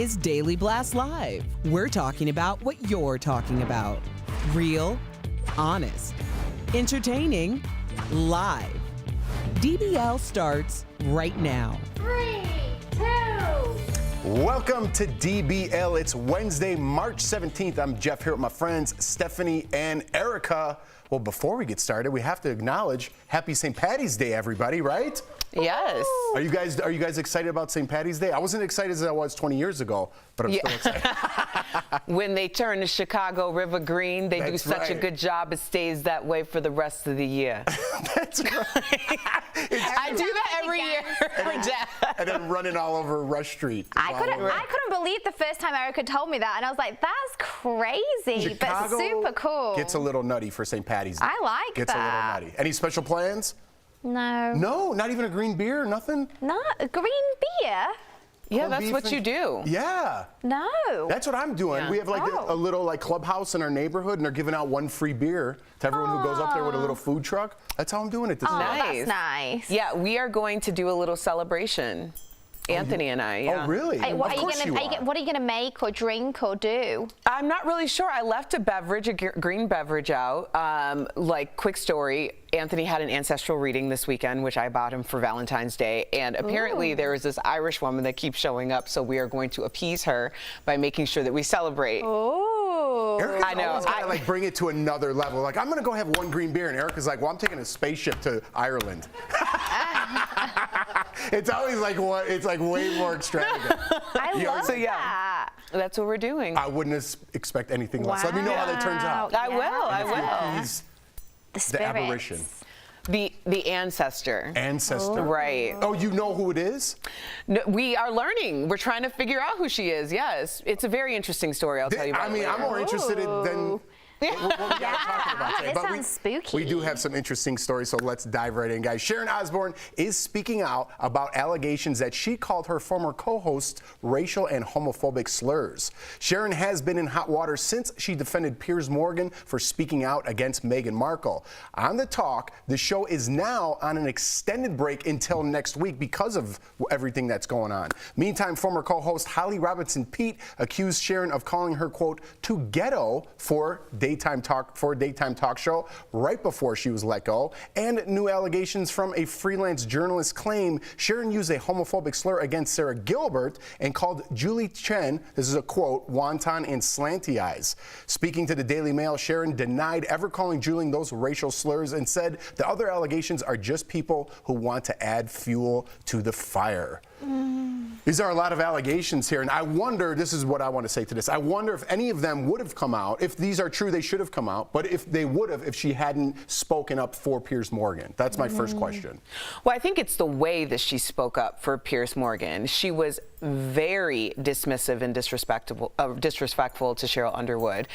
is Daily Blast Live. We're talking about what you're talking about. Real, honest, entertaining, live. DBL starts right now. 3, 2. Welcome to DBL. It's Wednesday, March 17th. I'm Jeff here with my friends Stephanie and Erica. Well, before we get started, we have to acknowledge Happy St. Patty's Day, everybody, right? Yes. Are you guys excited about St. Patty's Day? I wasn't excited as I was 20 years ago, but I'm still excited. When they turn the Chicago River green, they do such a good job. It stays that way for the rest of the year. That's right. I do that every year for Jeff. And then running all over Rush Street. I couldn't believe the first time Erica told me that, and I was like, that's crazy, Chicago but super cool. Gets a little nutty for St. Patty's Day. I like Gets that. a little nutty. Any special plans? No. No, not even a green beer, nothing? No, green beer? Yeah, that's what you do. Yeah. No. That's what I'm doing. Yeah. We have like a little like clubhouse in our neighborhood, and they're giving out one free beer to everyone who goes up there with a little food truck. That's how I'm doing it this year. That's nice. Yeah, we are going to do a little celebration. Anthony and I. Yeah. Oh, really? Hey, what Of course you are. What are you going to make or drink or do? I'm not really sure. I left a green beverage out. Like, quick story, Anthony had an ancestral reading this weekend, which I bought him for Valentine's Day. And apparently there is this Irish woman that keeps showing up, so we are going to appease her by making sure that we celebrate. Oh. Erica's I know. always gotta like bring it to another level. Like, I'm gonna go have one green beer, and Erica's like, well, I'm taking a spaceship to Ireland. It's always like what? It's like way more extravagant. I love So that. that's what we're doing. I wouldn't expect anything less. Let me know how that turns out. I will. I will. He's The the spirits. apparition. The ancestor. Ancestor. Right. Oh, you know who it is? No, we are learning. We're trying to figure out who she is. Yes, it's a very interesting story. I'll tell you about I mean, it I'm later. more interested than what we got talking about today. This But sounds spooky. We do have some interesting stories, so let's dive right in, guys. Sharon Osbourne is speaking out about allegations that she called her former co-hosts racial and homophobic slurs. Sharon has been in hot water since she defended Piers Morgan for speaking out against Meghan Markle. On The Talk, the show is now on an extended break until next week because of everything that's going on. Meantime, former co-host Holly Robinson Pete accused Sharon of calling her, quote, too ghetto for a daytime talk show right before she was let go, and new allegations from a freelance journalist claim Sharon used a homophobic slur against Sarah Gilbert and called Julie Chen, this is a quote, wonton and slanty eyes. Speaking to the Daily Mail, Sharon denied ever calling Julie those racial slurs and said the other allegations are just people who want to add fuel to the fire. These are a lot of allegations here, and I wonder, this is what I want to say to this, I wonder if any of them would have come out. If these are true, they should have come out, but if they would have, if she hadn't spoken up for Piers Morgan. That's my first question. Well, I think it's the way that she spoke up for Piers Morgan. She was very dismissive and disrespectful to Cheryl Underwood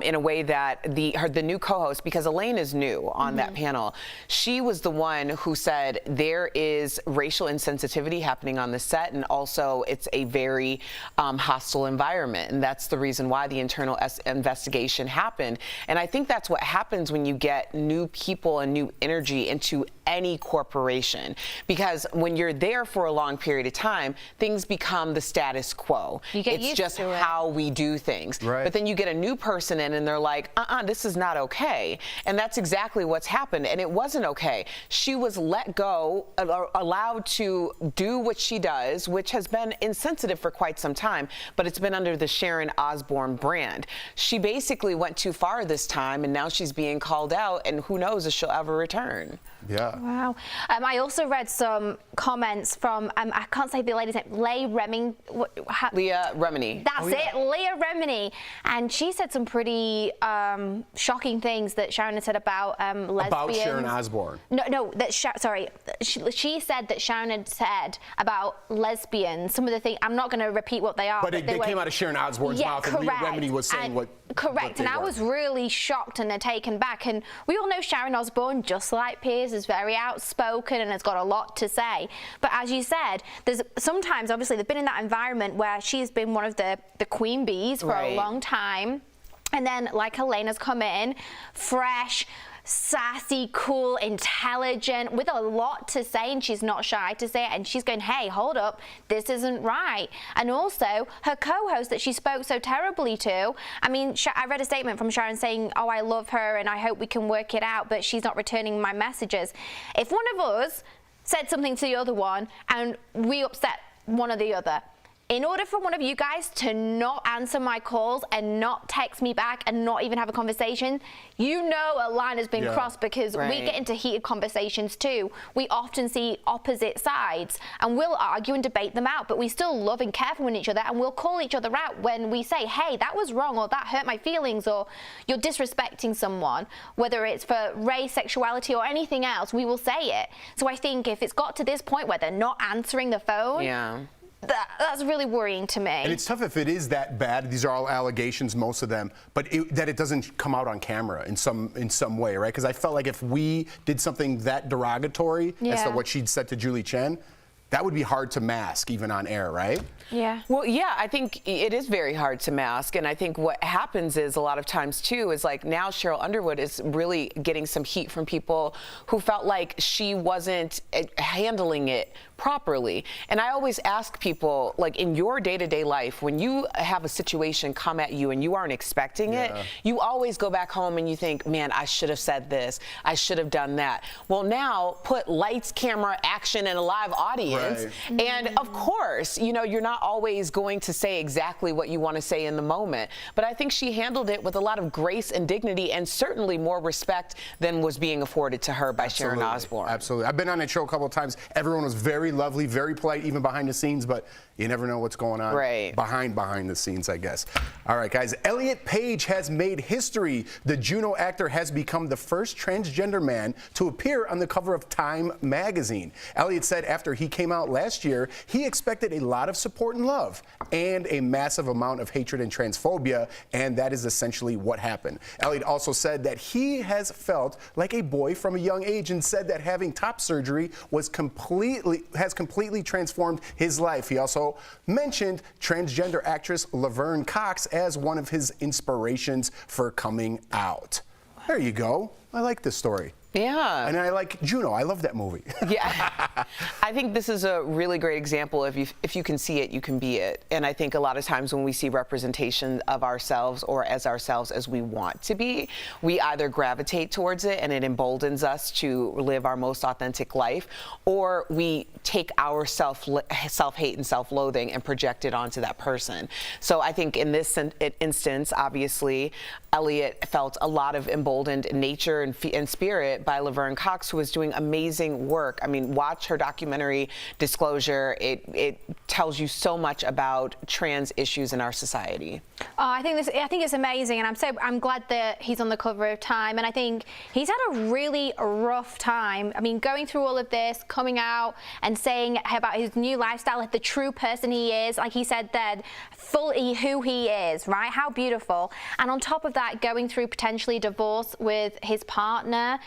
in a way that the new co-host, because Elaine is new on that panel, she was the one who said there is racial insensitivity happening on the set, and also it's a very hostile environment, and that's the reason why the internal investigation happened. And I think that's what happens when you get new people and new energy into any corporation, because when you're there for a long period of time, things become the status quo. You get it's used just to it. how we do things. Right. But then you get a new person in and they're like, this is not okay. And that's exactly what's happened. And it wasn't okay. She was let go, allowed to do what she does, which has been insensitive for quite some time, but it's been under the Sharon Osbourne brand. She basically went too far this time, and now she's being called out, and who knows if she'll ever return. Yeah. Wow. I also read some comments from, I can't say the lady's name, Leah Remini. That's it, Leah Remini. And she said some pretty shocking things that Sharon had said about lesbians. About Sharon Osbourne. No, she said that Sharon had said about lesbians, some of the things, I'm not going to repeat what they are. But they came out of Sharon Osbourne's mouth, and Leah Remini was saying what. Correct, and I was really shocked and taken back. And we all know Sharon Osbourne, just like Piers, is very outspoken and has got a lot to say. But as you said, there's sometimes, obviously, they've been in that environment where she's been one of the queen bees for a long time. And then, like Elena's come in, fresh, sassy, cool, intelligent, with a lot to say, and she's not shy to say it, and she's going, hey, hold up, this isn't right. And also, her co-host that she spoke so terribly to, I mean, I read a statement from Sharon saying, oh, I love her, and I hope we can work it out, but she's not returning my messages. If one of us said something to the other one, and we upset one or the other, in order for one of you guys to not answer my calls and not text me back and not even have a conversation, you know a line has been crossed, because we get into heated conversations too. We often see opposite sides and we'll argue and debate them out, but we still love and care for each other, and we'll call each other out when we say, hey, that was wrong, or that hurt my feelings, or you're disrespecting someone, whether it's for race, sexuality, or anything else, we will say it. So I think if it's got to this point where they're not answering the phone, that's really worrying to me. And it's tough if it is that bad. These are all allegations, most of them, but that it doesn't come out on camera in some way, right? Because I felt like if we did something that derogatory as to what she'd said to Julie Chen, that would be hard to mask even on air, right? Yeah. Well, yeah, I think it is very hard to mask. And I think what happens is a lot of times, too, is like now Cheryl Underwood is really getting some heat from people who felt like she wasn't handling it properly. And I always ask people, like, in your day-to-day life, when you have a situation come at you and you aren't expecting it, you always go back home and you think, man, I should have said this. I should have done that. Well, now put lights, camera, action, and a live audience. audience. Right. And of course, you know, you're not always going to say exactly what you want to say in the moment. But I think she handled it with a lot of grace and dignity, and certainly more respect than was being afforded to her by Sharon Osbourne. Absolutely. I've been on that show a couple of times. Everyone was very lovely, very polite, even behind the scenes, but you never know what's going on behind the scenes, I guess. All right, guys. Elliot Page has made history. The Juno actor has become the first transgender man to appear on the cover of Time magazine. Elliot said after he came out last year, he expected a lot of support and love and a massive amount of hatred and transphobia, and that is essentially what happened. Elliot also said that he has felt like a boy from a young age and said that having top surgery has completely transformed his life. He also mentioned transgender actress Laverne Cox as one of his inspirations for coming out. There you go. I like this story. Yeah. And I like Juno. I love that movie. Yeah. I think this is a really great example of if you can see it, you can be it. And I think a lot of times when we see representation of ourselves or as ourselves as we want to be, we either gravitate towards it and it emboldens us to live our most authentic life, or we take our self-hate and self-loathing and project it onto that person. So I think in this instance, obviously, Elliot felt a lot of emboldened nature and spirit by Laverne Cox, who is doing amazing work. I mean, watch her documentary Disclosure. It tells you so much about trans issues in our society. I think it's amazing, and I'm glad that he's on the cover of Time, and I think he's had a really rough time. I mean, going through all of this, coming out and saying about his new lifestyle, like the true person he is, like he said then, fully who he is, right? How beautiful. And on top of that, going through potentially divorce with his partner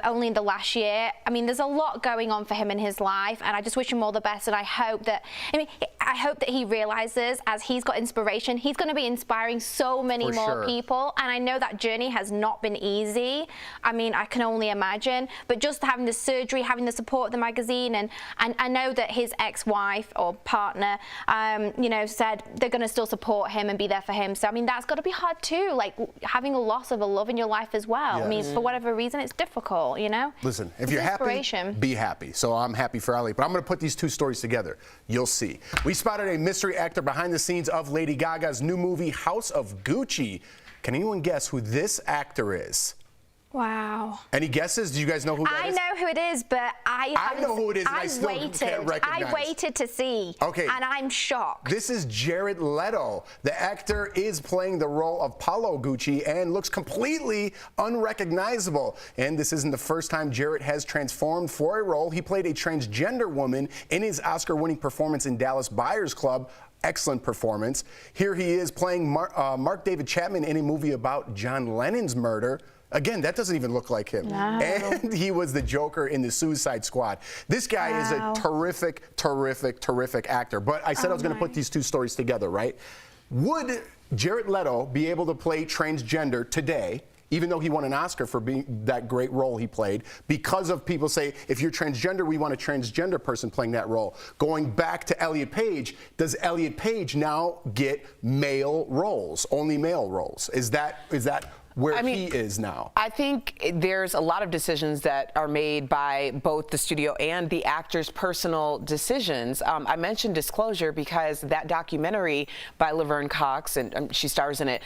only in the last year. I mean, there's a lot going on for him in his life, and I just wish him all the best, and I hope that he realizes as he's got inspiration, he's going to be inspiring so many more people, and I know that journey has not been easy. I mean, I can only imagine, but just having the surgery, having the support of the magazine, and I know that his ex-wife or partner, you know, said they're going to still support him and be there for him. So I mean, that's got to be hard too, like having a loss of a love in your life as well. Yes. I mean, for whatever reason, it's difficult, you know? Listen, if you're happy, be happy. So I'm happy for Elliot, but I'm going to put these two stories together. You'll see. We spotted a mystery actor behind the scenes of Lady Gaga's new movie, House of Gucci. Can anyone guess who this actor is? Wow. Any guesses? Do you guys know who that is? I know who it is, but I know who it is, and I still can't recognize. I waited to see. Okay. And I'm shocked. This is Jared Leto. The actor is playing the role of Paolo Gucci and looks completely unrecognizable. And this isn't the first time Jared has transformed for a role. He played a transgender woman in his Oscar-winning performance in Dallas Buyers Club. Excellent performance. Here he is playing Mark David Chapman in a movie about John Lennon's murder. Again, that doesn't even look like him. No. And he was the Joker in the Suicide Squad. This guy is a terrific, terrific, terrific actor. But I said I was going to put these two stories together, right? Would Jared Leto be able to play transgender today, even though he won an Oscar for being that great role he played, because of people say, if you're transgender, we want a transgender person playing that role. Going back to Elliot Page, does Elliot Page now get male roles, only male roles? Is that where he is now? I think there's a lot of decisions that are made by both the studio and the actor's personal decisions. I mentioned Disclosure because that documentary by Laverne Cox, and she stars in it,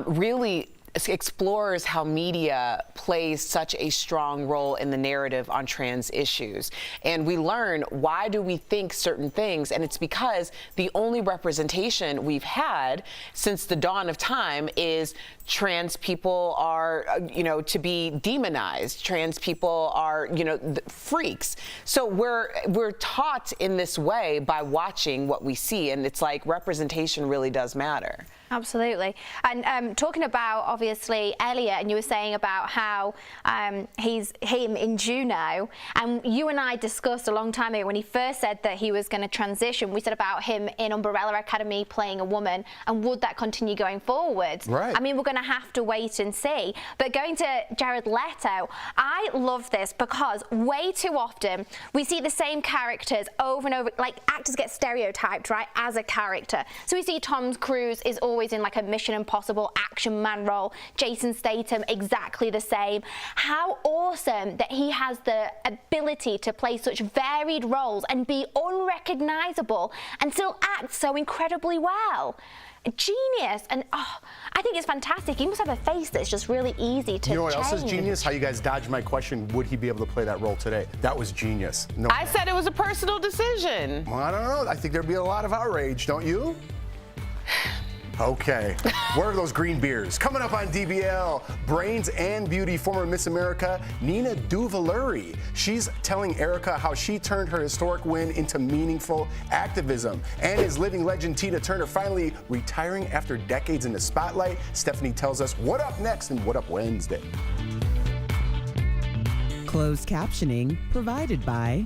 really explores how media plays such a strong role in the narrative on trans issues. And we learn, why do we think certain things? And it's because the only representation we've had since the dawn of time is trans people are, you know, to be demonized. Trans people are, you know, freaks. So we're taught in this way by watching what we see, and it's like representation really does matter. Absolutely. And talking about, obviously, Elliot, and you were saying about how he's him in Juno, and you and I discussed a long time ago when he first said that he was going to transition, we said about him in Umbrella Academy playing a woman, and would that continue going forward? Right. I mean, we're going to have to wait and see. But going to Jared Leto, I love this because way too often we see the same characters over and over, like actors get stereotyped, right, as a character. So we see Tom Cruise is all always in like a Mission Impossible action man role. Jason Statham, exactly the same. How awesome that he has the ability to play such varied roles and be unrecognizable and still act so incredibly well. Genius. And I think it's fantastic. He must have a face that's just really easy to You know what else is change. genius? How you guys dodged my question, would he be able to play that role today? That was genius. No, I said it was a personal decision. well, I don't know. I think there'd be a lot of outrage, don't you? Okay, where are those green beers? Coming up on DBL, Brains and Beauty former Miss America, Nina Duvalluri. She's telling Erica how she turned her historic win into meaningful activism. And is living legend Tina Turner finally retiring after decades in the spotlight? Stephanie tells us what up next and what up Wednesday. Closed captioning provided by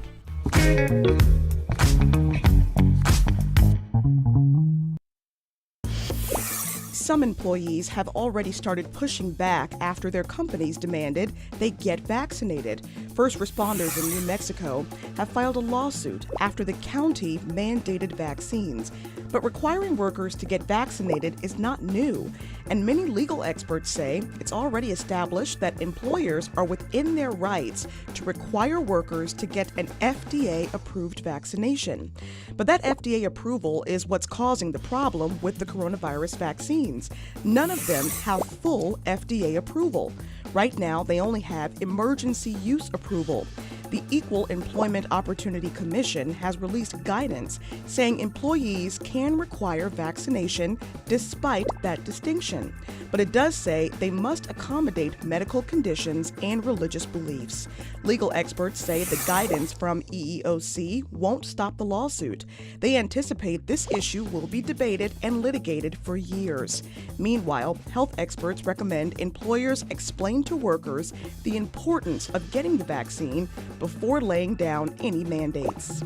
Some employees have already started pushing back after their companies demanded they get vaccinated. First responders in New Mexico have filed a lawsuit after the county mandated vaccines. But requiring workers to get vaccinated is not new, and many legal experts say it's already established that employers are within their rights to require workers to get an FDA-approved vaccination. But that FDA approval is what's causing the problem with the coronavirus vaccines. None of them have full FDA approval. Right now, they only have emergency use approval. The Equal Employment Opportunity Commission has released guidance saying employees can require vaccination despite that distinction. But it does say they must accommodate medical conditions and religious beliefs. Legal experts say the guidance from EEOC won't stop the lawsuit. They anticipate this issue will be debated and litigated for years. Meanwhile, health experts recommend employers explain to workers the importance of getting the vaccine before laying down any mandates.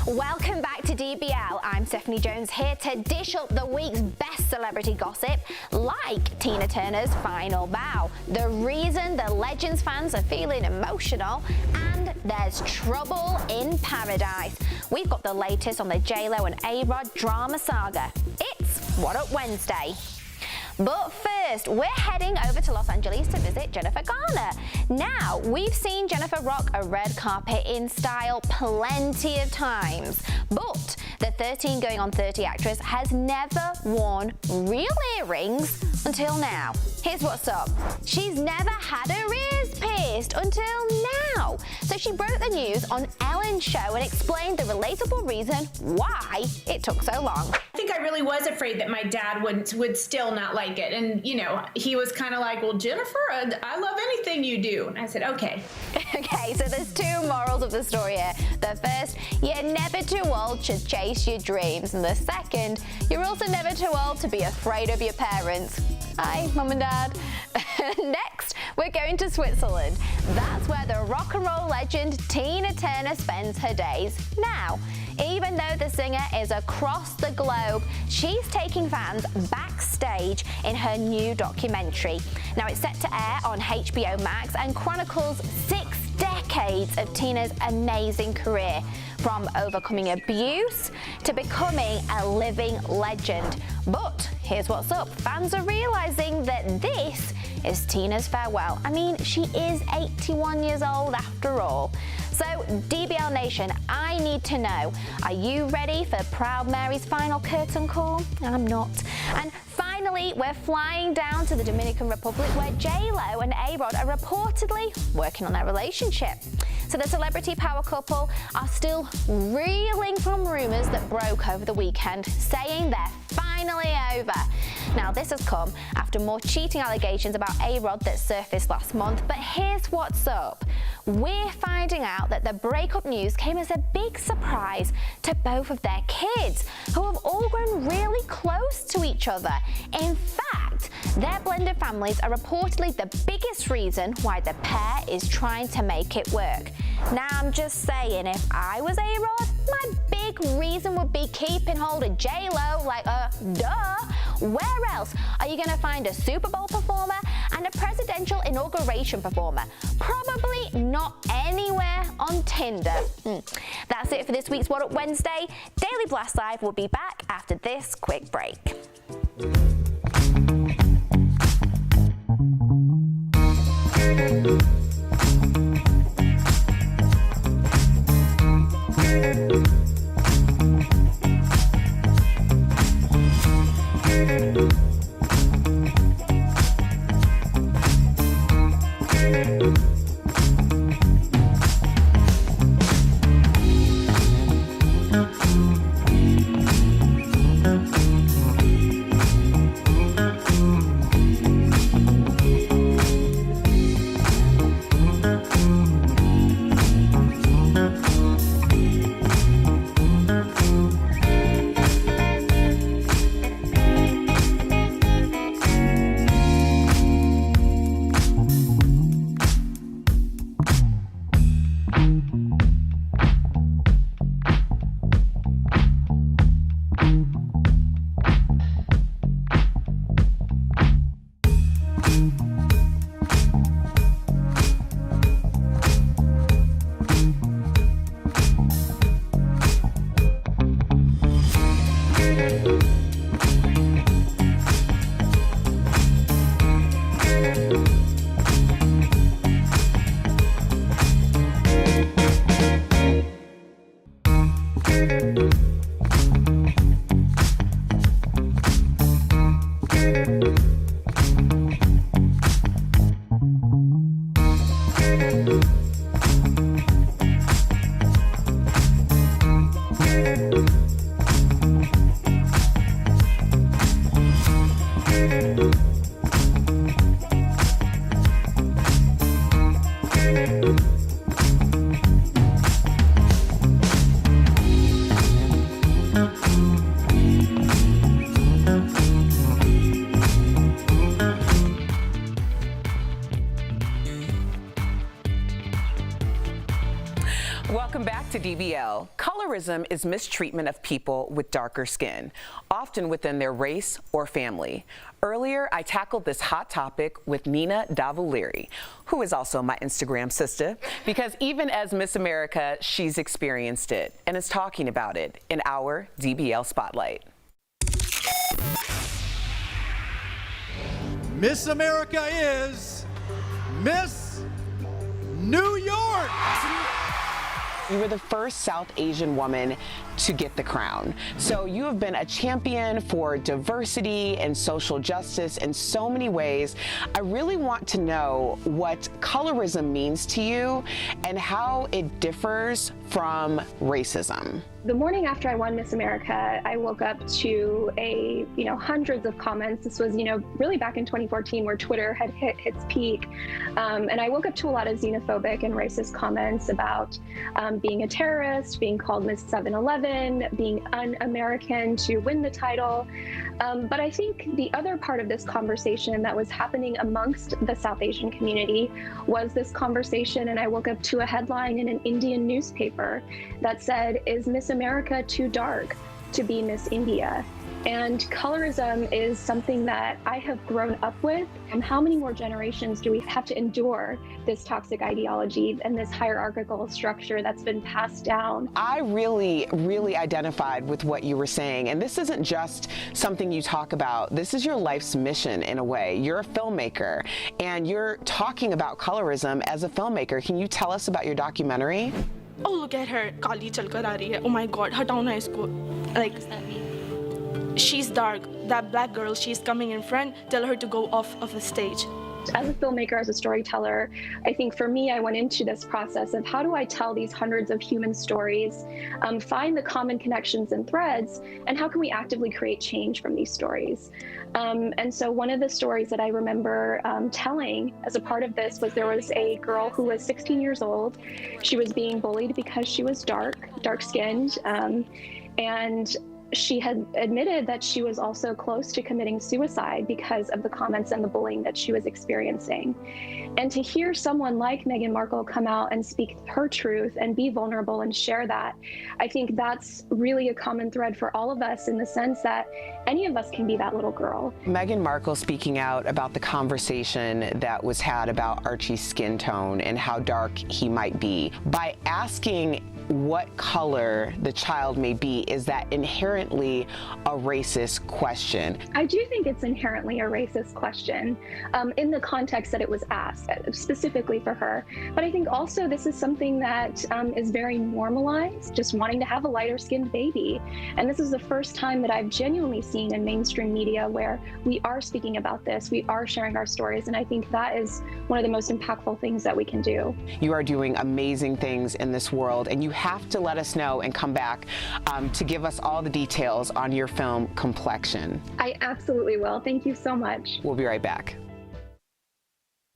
Welcome back to DBL. I'm Stephanie Jones here to dish up the week's best celebrity gossip, like Tina Turner's final bow, the reason the Legends fans are feeling emotional, and there's trouble in paradise. We've got the latest on the J-Lo and A-Rod drama saga. It's What Up Wednesday. But first, we're heading over to Los Angeles to visit Jennifer Garner. Now, we've seen Jennifer rock a red carpet in style plenty of times, but the 13 going on 30 actress has never worn real earrings until now. Here's what's up. She's never had her ears pierced until now. So she broke the news on Ellen's show and explained the relatable reason why it took so long. I think I really was afraid that my dad would still not like it. And, you know, he was kind of like, well, Jennifer, I love anything you do. And I said, okay. Okay, so there's two morals of the story here. The first, you're never too old to chase your dreams. And the second, you're also never too old to be afraid of your parents. Hi, Mum and Dad. Next, we're going to Switzerland. That's where the rock and roll legend Tina Turner spends her days now. Even though the singer is across the globe, she's taking fans backstage in her new documentary. Now, it's set to air on HBO Max and chronicles 6 decades of Tina's amazing career. from overcoming abuse to becoming a living legend. But here's what's up. Fans are realizing that this is Tina's farewell. I mean, she is 81 years old after all. So, DBL Nation, I need to know, are you ready for Proud Mary's final curtain call? I'm not. And finally, we're flying down to the Dominican Republic where J-Lo and A-Rod are reportedly working on their relationship. So the celebrity power couple are still reeling from rumors that broke over the weekend, saying they're finally over. Now, this has come after more cheating allegations about A-Rod that surfaced last month, but here's what's up. We're finding out that the breakup news came as a big surprise to both of their kids, who have all grown really close to each other. In fact, their blended families are reportedly the biggest reason why the pair is trying to make it work. Now, I'm just saying, if I was A-Rod, my big reason would be keeping hold of J-Lo, like, duh. Where else are you going to find a Super Bowl performer and a presidential inauguration performer? Probably not anywhere on Tinder. That's it for this week's What Up Wednesday. Daily Blast Live will be back after this quick break. Welcome back to DBL. Colorism is mistreatment of people with darker skin, often within their race or family. Earlier, I tackled this hot topic with Nina Davuliri, who is also my Instagram sister, because even as Miss America, she's experienced it and is talking about it in our DBL Spotlight. Miss America is Miss New York. You were the first South Asian woman to get the crown. So you have been a champion for diversity and social justice in so many ways. I really want to know what colorism means to you and how it differs from racism. The morning after I won Miss America, I woke up to hundreds of comments. This was, really back in 2014 where Twitter had hit its peak. And I woke up to a lot of xenophobic and racist comments about being a terrorist, being called Miss 7-Eleven, being un-American to win the title. But I think the other part of this conversation that was happening amongst the South Asian community was this conversation, and I woke up to a headline in an Indian newspaper that said, "Is Miss America too dark to be Miss India?" And colorism is something that I have grown up with. And how many more generations do we have to endure this toxic ideology and this hierarchical structure that's been passed down? I really identified with what you were saying. And this isn't just something you talk about. This is your life's mission in a way. You're a filmmaker and you're talking about colorism as a filmmaker. Can you tell us about your documentary? Oh, look at her. Kali chal kar aa rahi hai. Oh my God, hataओ ना इसको. Like, she's dark. That black girl, she's coming in front. Tell her to go off of the stage. As a filmmaker, as a storyteller, I think for me, I went into this process of how do I tell these hundreds of human stories, find the common connections and threads, and how can we actively create change from these stories? And so one of the stories that I remember telling as a part of this was there was a girl who was 16 years old. She was being bullied because she was dark-skinned, and she had admitted that she was also close to committing suicide because of the comments and the bullying that she was experiencing. And to hear someone like Meghan Markle come out and speak her truth and be vulnerable and share that, I think that's really a common thread for all of us in the sense that any of us can be that little girl. Meghan Markle speaking out about the conversation that was had about Archie's skin tone and how dark he might be. By asking what color the child may be, is that inherently a racist question? I do think it's inherently a racist question in the context that it was asked, specifically for her. But I think also this is something that is very normalized, just wanting to have a lighter skinned baby. And this is the first time that I've genuinely seen in mainstream media where we are speaking about this, we are sharing our stories, and I think that is one of the most impactful things that we can do. You are doing amazing things in this world, and you have to let us know and come back to give us all the details on your film Complexion. I absolutely will. Thank you so much. We'll be right back.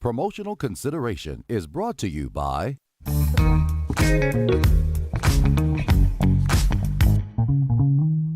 Promotional consideration is brought to you by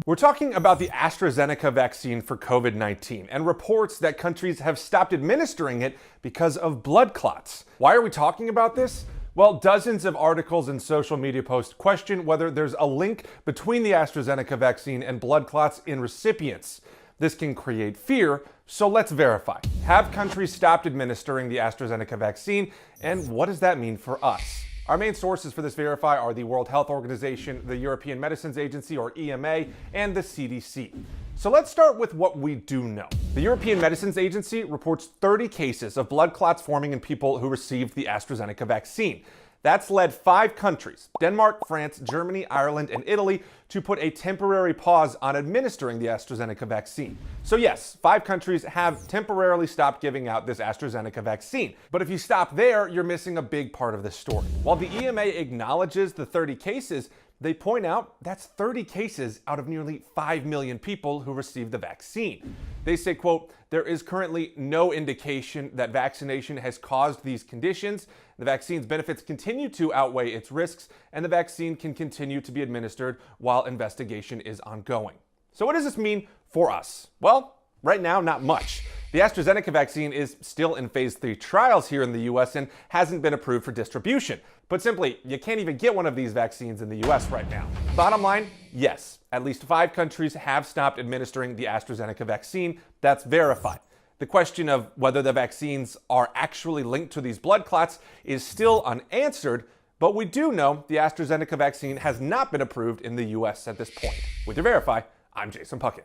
We're talking about the AstraZeneca vaccine for COVID-19 and reports that countries have stopped administering it because of blood clots. Why are we talking about this? Well, dozens of articles and social media posts question whether there's a link between the AstraZeneca vaccine and blood clots in recipients. This can create fear, so let's verify. Have countries stopped administering the AstraZeneca vaccine, and what does that mean for us? Our main sources for this verify are the World Health Organization, the European Medicines Agency, or EMA, and the CDC. So let's start with what we do know. The European Medicines Agency reports 30 cases of blood clots forming in people who received the AstraZeneca vaccine. That's led 5 countries, Denmark, France, Germany, Ireland, and Italy, to put a temporary pause on administering the AstraZeneca vaccine. So yes, 5 countries have temporarily stopped giving out this AstraZeneca vaccine. But if you stop there, you're missing a big part of this story. While the EMA acknowledges the 30 cases, they point out that's 30 cases out of nearly 5 million people who received the vaccine. They say, quote, "There is currently no indication that vaccination has caused these conditions. The vaccine's benefits continue to outweigh its risks, and the vaccine can continue to be administered while investigation is ongoing." So what does this mean for us? Well, right now, not much. The AstraZeneca vaccine is still in phase 3 trials here in the US and hasn't been approved for distribution. Put simply, you can't even get one of these vaccines in the US right now. Bottom line, yes, at least 5 countries have stopped administering the AstraZeneca vaccine. That's verified. The question of whether the vaccines are actually linked to these blood clots is still unanswered, but we do know the AstraZeneca vaccine has not been approved in the US at this point. With your Verify, I'm Jason Puckett.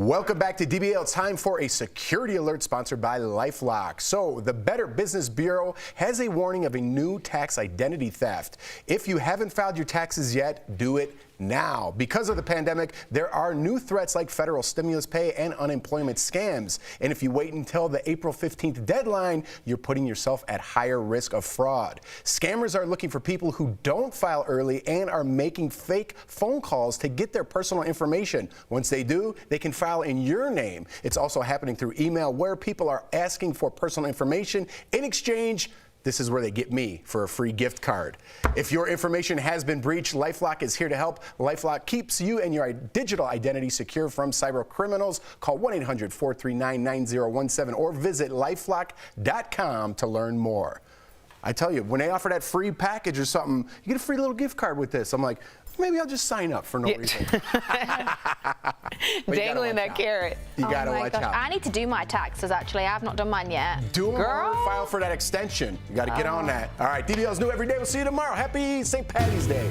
Welcome back to DBL. Time for a security alert sponsored by LifeLock. So, the Better Business Bureau has a warning of a new tax identity theft. If you haven't filed your taxes yet, do it now. Because of the pandemic, there are new threats like federal stimulus pay and unemployment scams. And if you wait until the April 15th deadline, you're putting yourself at higher risk of fraud. Scammers are looking for people who don't file early and are making fake phone calls to get their personal information. Once they do, they can file in your name. It's also happening through email where people are asking for personal information. In exchange, this is where they get me for a free gift card. If your information has been breached, LifeLock is here to help. LifeLock keeps you and your digital identity secure from cyber criminals. Call 1-800-439-9017 or visit lifelock.com to learn more. I tell you, when they offer that free package or something, you get a free little gift card with this. I'm like, maybe I'll just sign up for no reason. Dangling that carrot. You gotta watch out. I need to do my taxes, actually. I have not done mine yet. Do them Girl. or file for that extension. You gotta get on that. All right, DBL's new every day. We'll see you tomorrow. Happy St. Patty's Day.